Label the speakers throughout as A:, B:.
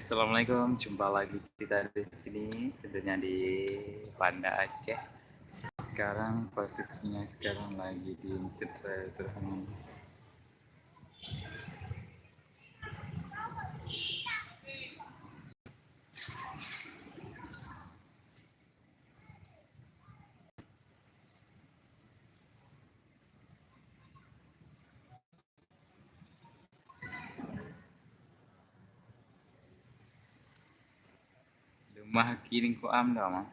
A: Assalamualaikum, jumpa lagi kita di sini, tentunya di Banda Aceh. Sekarang posisinya lagi di Masjid Raya Turham. Rumah kiring ko am dah mah.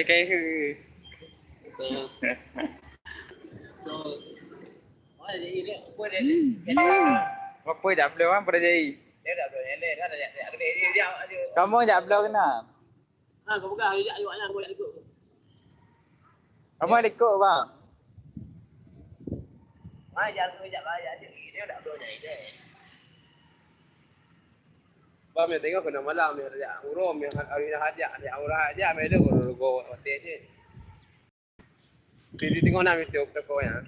A: Cái apa dah upload kan pada jadi. Kamu dah upload kena.
B: Kau buka hari ayuh anak boleh ikut.
A: Kamu ada ikut bang.
B: Mai jangan kejap aja dia dah upload ni dia. Bang yang tengok kena malam yang rajak urum yang hari dah hajak dia aurah aja mai dia go hotel je. Jadi tengok nak video kau yang